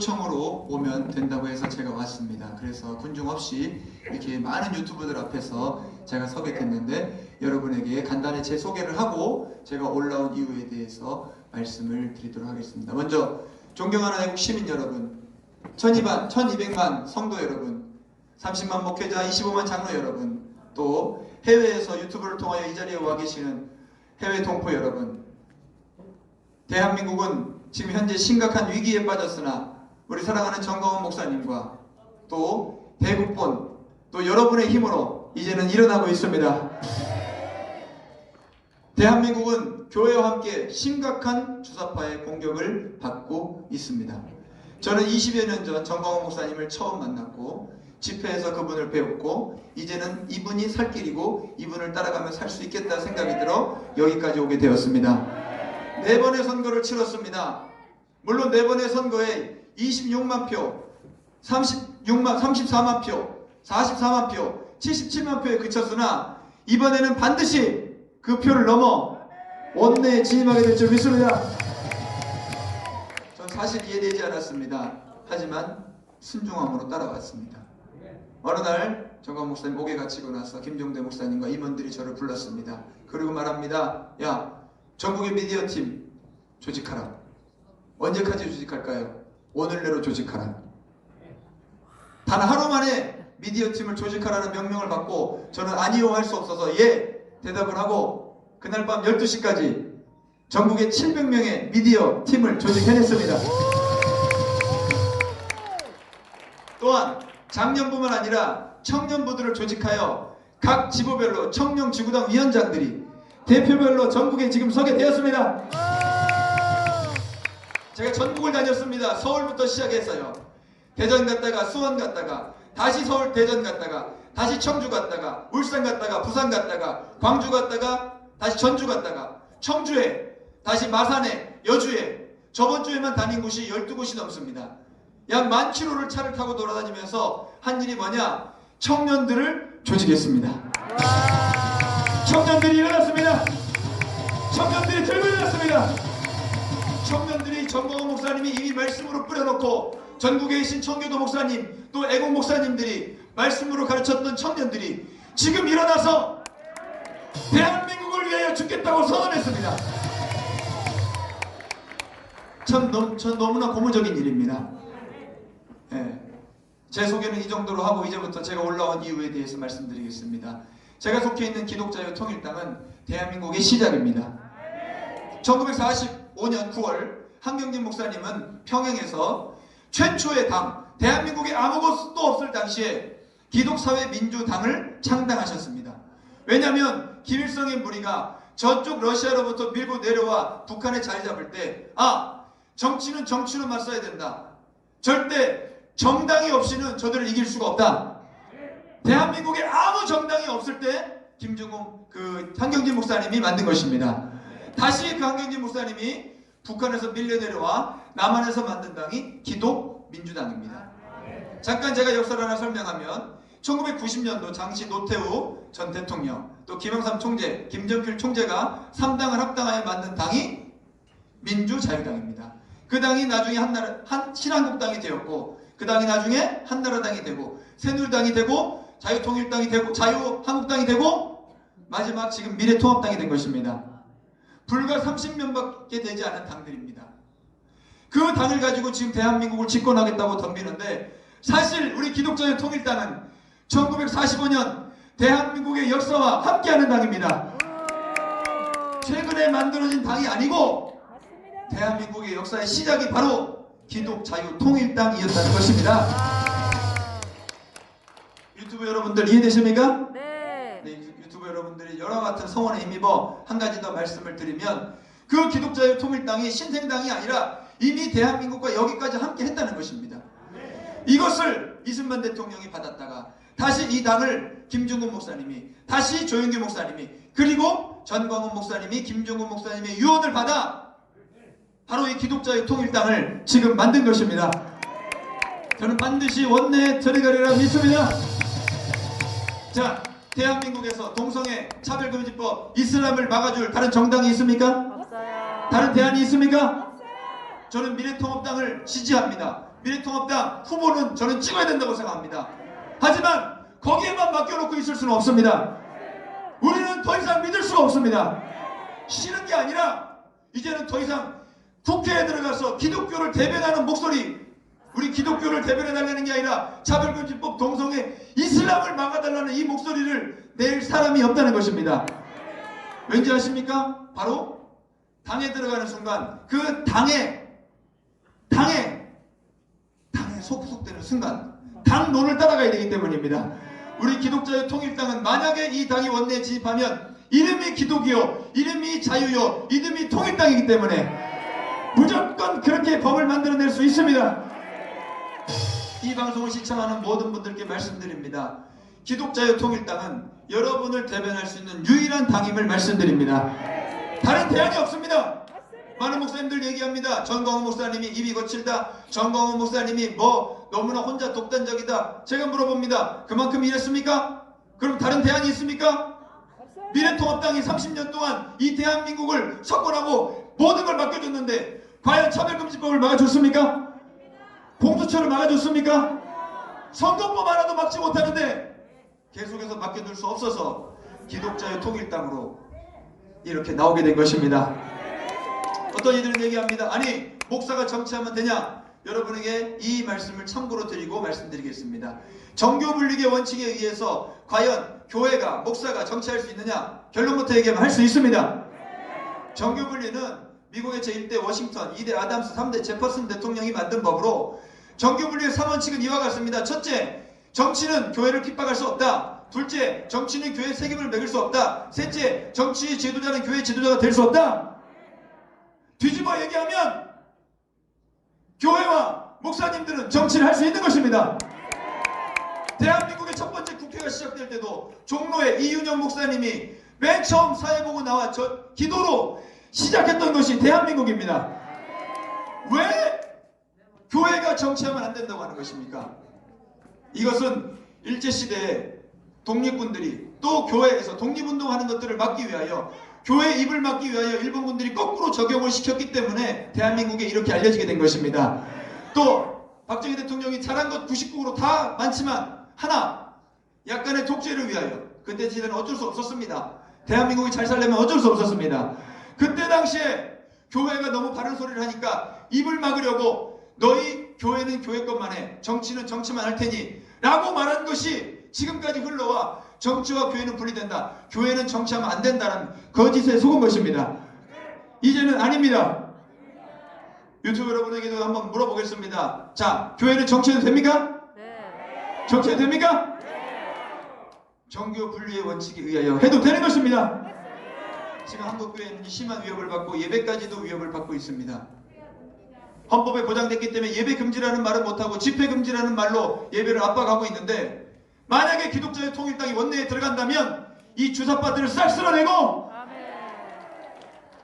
초청으로 오면 된다고 해서 제가 왔습니다. 그래서 군중 없이 이렇게 많은 유튜버들 앞에서 제가 서겠했는데 여러분에게 간단히 제 소개를 하고 제가 올라온 이유에 대해서 말씀을 드리도록 하겠습니다. 먼저 존경하는 애국 시민 여러분, 1200만 성도 여러분, 30만 목회자, 25만 장로 여러분, 또 해외에서 유튜브를 통하여 이 자리에 와 계시는 해외 동포 여러분, 대한민국은 지금 현재 심각한 위기에 빠졌으나 우리 사랑하는 정광훈 목사님과 또 대국본 또 여러분의 힘으로 이제는 일어나고 있습니다. 대한민국은 교회와 함께 심각한 주사파의 공격을 받고 있습니다. 저는 20여 년 전 정광훈 목사님을 처음 만났고 집회에서 그분을 배웠고 이제는 이분이 살 길이고 이분을 따라가며 살 수 있겠다 생각이 들어 여기까지 오게 되었습니다. 4번의 선거를 치렀습니다. 물론 4번의 선거에 26만 표, 34만 표, 44만 표, 77만 표에 그쳤으나 이번에는 반드시 그 표를 넘어 원내에 진입하게 될 줄 믿습니다. 전 사실 이해되지 않았습니다. 하지만 순종함으로 따라왔습니다. 어느 날 정광훈 목사님 목에 갇히고 나서 김종대 목사님과 임원들이 저를 불렀습니다. 그리고 말합니다. 야, 전국의 미디어 팀 조직하라. 언제까지 조직할까요? 오늘 내로 조직하라. 단 하루 만에 미디어 팀을 조직하라는 명령을 받고 저는 아니요 할 수 없어서 예 대답을 하고 그날 밤 12시까지 전국의 700명의 미디어 팀을 조직해냈습니다. 또한 장년부만 아니라 청년부들을 조직하여 각 지부별로 청년지구당 위원장들이 대표별로 전국에 지금 서게 되었습니다. 제가 전국을 다녔습니다. 서울부터 시작했어요. 대전 갔다가 수원 갔다가 다시 서울 대전 갔다가 다시 청주 갔다가 울산 갔다가 부산 갔다가 광주 갔다가 다시 전주 갔다가 청주에 다시 마산에 여주에 저번 주에만 다닌 곳이 12곳이 넘습니다. 약 10,000km를 차를 타고 돌아다니면서 한 일이 뭐냐? 청년들을 조직했습니다. 청년들이 일어났습니다. 청년들이 들고 일어났습니다. 청년들이 정광훈 목사님이 이미 말씀으로 뿌려놓고 전국에 계신 청교도 목사님 또 애국 목사님들이 말씀으로 가르쳤던 청년들이 지금 일어나서 대한민국을 위하여 죽겠다고 선언했습니다. 전 너무나 고무적인 일입니다. 네. 제 소개는 이 정도로 하고 이제부터 제가 올라온 이유에 대해서 말씀드리겠습니다. 제가 속해 있는 기독자유 통일당은 대한민국의 시작입니다. 1945년 9월 한경진 목사님은 평양에서 최초의 당, 대한민국에 아무것도 없을 당시에 기독사회민주당을 창당하셨습니다. 왜냐하면 김일성의 무리가 저쪽 러시아로부터 밀고 내려와 북한에 자리 잡을 때 정치는 정치로 맞서야 된다. 절대 정당이 없이는 저들을 이길 수가 없다. 대한민국에 아무 정당이 없을 때 한경진 목사님이 만든 것입니다. 다시 그 한경진 목사님이 북한에서 밀려 내려와 남한에서 만든 당이 기독민주당입니다. 잠깐 제가 역사를 하나 설명하면 1990년도 당시 노태우 전 대통령 또 김영삼 총재, 김정필 총재가 3당을 합당하여 만든 당이 민주자유당입니다. 그 당이 나중에 신한국당이 되었고 그 당이 나중에 한나라당이 되고 새누리당이 되고 자유통일당이 되고 자유한국당이 되고 마지막 지금 미래통합당이 된 것입니다. 불과 30년밖에 되지 않은 당들입니다. 그 당을 가지고 지금 대한민국을 집권하겠다고 덤비는데 사실 우리 기독자유 통일당은 1945년 대한민국의 역사와 함께하는 당입니다. 최근에 만들어진 당이 아니고 대한민국의 역사의 시작이 바로 기독자유통일당이었다는 것입니다. 유튜브 여러분들 이해되십니까? 네. 유튜브 여러분들이 여러 같은 성원에 힘입어 한 가지 더 말씀을 드리면 그 기독자유통일당이 신생당이 아니라 이미 대한민국과 여기까지 함께 했다는 것입니다. 이것을 이승만 대통령이 받았다가 다시 이 당을 김종국 목사님이 다시 조영규 목사님이 그리고 전광훈 목사님이 김종국 목사님의 유언을 받아 바로 이 기독자유통일당을 지금 만든 것입니다. 저는 반드시 원내에 들어가리라 믿습니다. 자, 대한민국에서 동성애 차별금지법 이슬람을 막아줄 다른 정당이 있습니까? 없어요. 다른 대안이 있습니까? 없어요. 저는 미래통합당을 지지합니다. 미래통합당 후보는 저는 찍어야 된다고 생각합니다. 하지만 거기에만 맡겨놓고 있을 수는 없습니다. 우리는 더 이상 믿을 수가 없습니다. 싫은 게 아니라 이제는 더 이상 국회에 들어가서 기독교를 대변하는 목소리, 우리 기독교를 대변해달라는 게 아니라 차별금지법 동성애 이슬람을 막아달라는 이 목소리를 낼 사람이 없다는 것입니다. 왠지 아십니까? 바로 당에 들어가는 순간 그 당에 속속되는 순간 당론을 따라가야 되기 때문입니다. 우리 기독자의 통일당은 만약에 이 당이 원내에 진입하면 이름이 기독이요, 이름이 자유요, 이름이 통일당이기 때문에 무조건 그렇게 법을 만들어낼 수 있습니다. 이 방송을 시청하는 모든 분들께 말씀드립니다. 기독자의 통일당은 여러분을 대변할 수 있는 유일한 당임을 말씀드립니다. 다른 대안이 없습니다. 많은 목사님들 얘기합니다. 전광훈 목사님이 입이 거칠다, 전광훈 목사님이 너무나 혼자 독단적이다. 제가 물어봅니다. 그만큼 이랬습니까? 그럼 다른 대안이 있습니까? 미래통합당이 30년 동안 이 대한민국을 석권하고 모든 걸 맡겨줬는데 과연 차별금지법을 막아줬습니까? 공수처를 막아줬습니까? 선거법 하나도 막지 못하는데 계속해서 맡겨둘 수 없어서 기독자의 통일당으로 이렇게 나오게 된 것입니다. 어떤 이들은 얘기합니다. 아니, 목사가 정치하면 되냐? 여러분에게 이 말씀을 참고로 드리고 말씀드리겠습니다. 정교분리의 원칙에 의해서 과연 교회가, 목사가 정치할 수 있느냐? 결론부터 얘기하면 할 수 있습니다. 정교분리는 미국의 제1대 워싱턴, 2대 아담스, 3대 제퍼슨 대통령이 만든 법으로 정교분리의 3원칙은 이와 같습니다. 첫째, 정치는 교회를 핍박할 수 없다. 둘째, 정치는 교회의 책임을 매길 수 없다. 셋째, 정치 지도자는 교회 지도자가 될 수 없다. 뒤집어 얘기하면 교회와 목사님들은 정치를 할 수 있는 것입니다. 대한민국의 첫 번째 국회가 시작될 때도 종로에 이윤영 목사님이 맨 처음 사회보고 나와 기도로 시작했던 것이 대한민국입니다. 왜 교회가 정치하면 안 된다고 하는 것입니까? 이것은 일제시대에 독립군들이 또 교회에서 독립운동하는 것들을 막기 위하여, 교회의 입을 막기 위하여 일본군들이 거꾸로 적용을 시켰기 때문에 대한민국에 이렇게 알려지게 된 것입니다. 또 박정희 대통령이 잘한 것 99% 다 많지만 하나, 약간의 독재를 위하여, 그때 시대는 어쩔 수 없었습니다. 대한민국이 잘 살려면 어쩔 수 없었습니다. 그때 당시에 교회가 너무 바른 소리를 하니까 입을 막으려고 너희 교회는 교회 것만 해, 정치는 정치만 할 테니 라고 말한 것이 지금까지 흘러와 정치와 교회는 분리된다, 교회는 정치하면 안 된다는 거짓에 속은 것입니다. 이제는 아닙니다. 유튜브 여러분에게도 한번 물어보겠습니다. 자, 교회는 정치해도 됩니까? 네. 정치해도 됩니까? 네. 정교 분리의 원칙에 의하여 해도 되는 것입니다. 지금 한국교회는 심한 위협을 받고 예배까지도 위협을 받고 있습니다. 헌법에 보장됐기 때문에 예배 금지라는 말은 못하고 집회 금지라는 말로 예배를 압박하고 있는데, 만약에 기독자의 통일당이 원내에 들어간다면 이 주사파들을 싹 쓸어내고,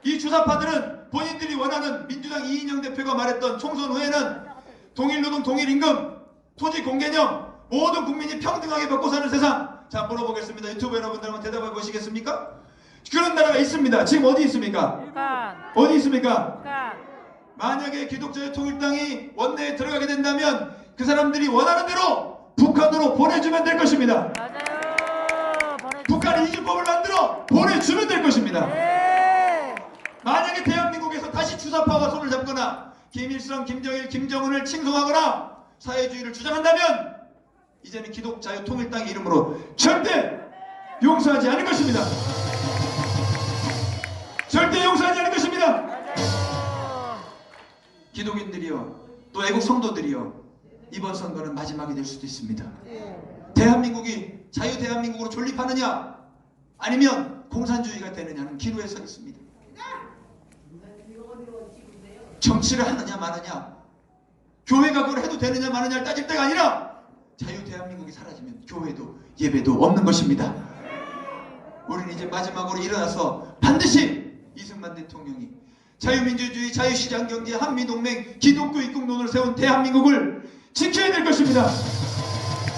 이 주사파들은 본인들이 원하는 민주당 이인영 대표가 말했던 총선 후에는 동일노동 동일임금, 토지 공개념, 모든 국민이 평등하게 먹고 사는 세상. 자, 물어보겠습니다. 유튜브 여러분들 한번 대답해 보시겠습니까? 그런 나라가 있습니다. 지금 어디 있습니까? 어디 있습니까? 만약에 기독자의 통일당이 원내에 들어가게 된다면 그 사람들이 원하는 대로 북한으로 보내주면 될 것입니다. 북한이 이주법을 만들어 보내주면 될 것입니다. 만약에 대한민국에서 다시 주사파가 손을 잡거나 김일성, 김정일, 김정은을 칭송하거나 사회주의를 주장한다면 이제는 기독자유 통일당의 이름으로 절대 용서하지 않을 것입니다. 절대 용서하지 않을 것입니다. 기독인들이요, 또 애국 성도들이요, 이번 선거는 마지막이 될 수도 있습니다. 대한민국이 자유 대한민국으로 존립하느냐 아니면 공산주의가 되느냐는 기로에 서 있습니다. 정치를 하느냐 마느냐, 교회가 그걸 해도 되느냐 마느냐를 따질 때가 아니라 자유 대한민국이 사라지면 교회도 예배도 없는 것입니다. 우리는 이제 마지막으로 일어나서 반드시 이승만 대통령이 자유민주주의, 자유시장경제, 한미동맹, 기독교 입국론을 세운 대한민국을 지켜야 될 것입니다.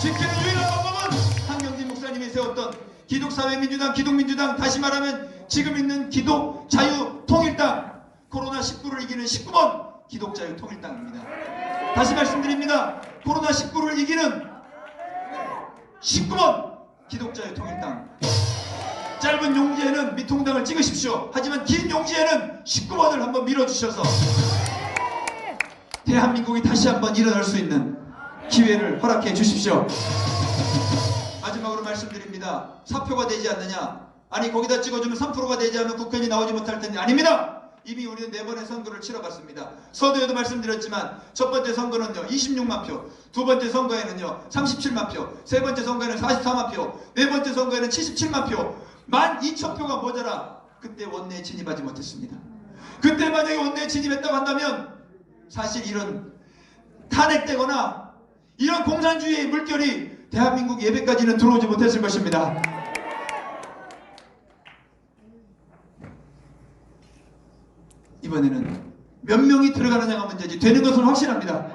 지키는 유일한 방법은 한경진 목사님이 세웠던 기독사회민주당, 기독민주당, 다시 말하면 지금 있는 기독, 자유, 통일당, 코로나19를 이기는 19번 기독자유 통일당입니다. 다시 말씀드립니다. 코로나19를 이기는 19번 기독자의 통일당. 짧은 용지에는 미통당을 찍으십시오. 하지만 긴 용지에는 19번을 한번 밀어주셔서 대한민국이 다시 한번 일어날 수 있는 기회를 허락해 주십시오. 마지막으로 말씀드립니다. 사표가 되지 않느냐? 아니 거기다 찍어주면 3%가 되지 않으면 국회의원이 나오지 못할 텐데 아닙니다. 이미 우리는 4번의 선거를 치러봤습니다. 서두에도 말씀드렸지만 첫 번째 선거는요 26만 표, 두 번째 선거에는요 37만 표, 세 번째 선거에는 44만 표, 네 번째 선거에는 77만 표, 12,000표가 모자라 그때 원내에 진입하지 못했습니다. 그때 만약에 원내에 진입했다고 한다면 사실 이런 탄핵되거나 이런 공산주의의 물결이 대한민국 예배까지는 들어오지 못했을 것입니다. 이번에는 몇 명이 들어가느냐가 문제지 되는 것은 확실합니다.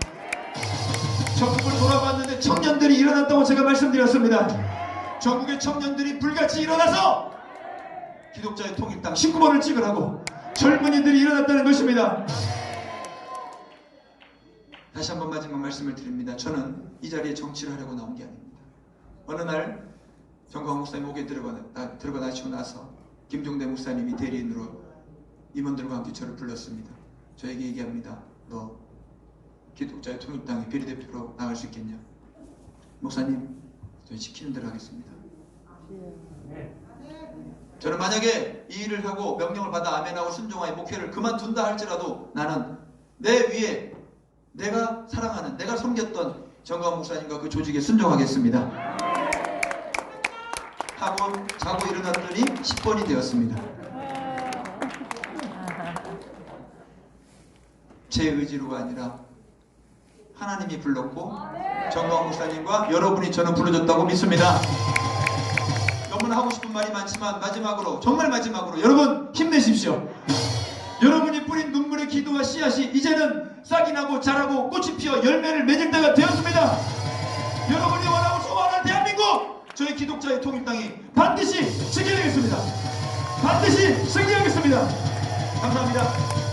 전국을 돌아봤는데 청년들이 일어났다고 제가 말씀드렸습니다. 전국의 청년들이 불같이 일어나서 기독자의 통일당 19번을 찍으라고 젊은이들이 일어났다는 것입니다. 다시 한번 마지막 말씀을 드립니다. 저는 이 자리에 정치를 하려고 나온 게 아닙니다. 어느 날 정광훈 목사님 옥에 들어가시고 나서 김종대 목사님이 대리인으로 임원들과 함께 저를 불렀습니다. 저에게 얘기합니다. 너 기독자의 통일당의 비례대표로 나갈 수 있겠냐? 목사님, 저희 시키는 대로 하겠습니다. 저는 만약에 이 일을 하고 명령을 받아 아멘하고 순종하여 목회를 그만둔다 할지라도 나는 내 위에 내가 사랑하는, 내가 섬겼던 정광훈 목사님과 그 조직에 순종하겠습니다. 하고 자고 일어났더니 10번이 되었습니다. 제 의지로가 아니라 하나님이 불렀고 정광훈 목사님과 여러분이 저는 불러줬다고 믿습니다. 너무나 하고 싶은 말이 많지만 마지막으로, 정말 마지막으로 여러분 힘내십시오. 여러분이 뿌린 눈물의 기도와 씨앗이 이제는 싹이 나고 자라고 꽃이 피어 열매를 맺을 때가 되었습니다. 여러분이 원하고 소원하는 대한민국, 저희 기독자의 통일당이 반드시 지켜내겠습니다. 반드시 승리하겠습니다. 감사합니다.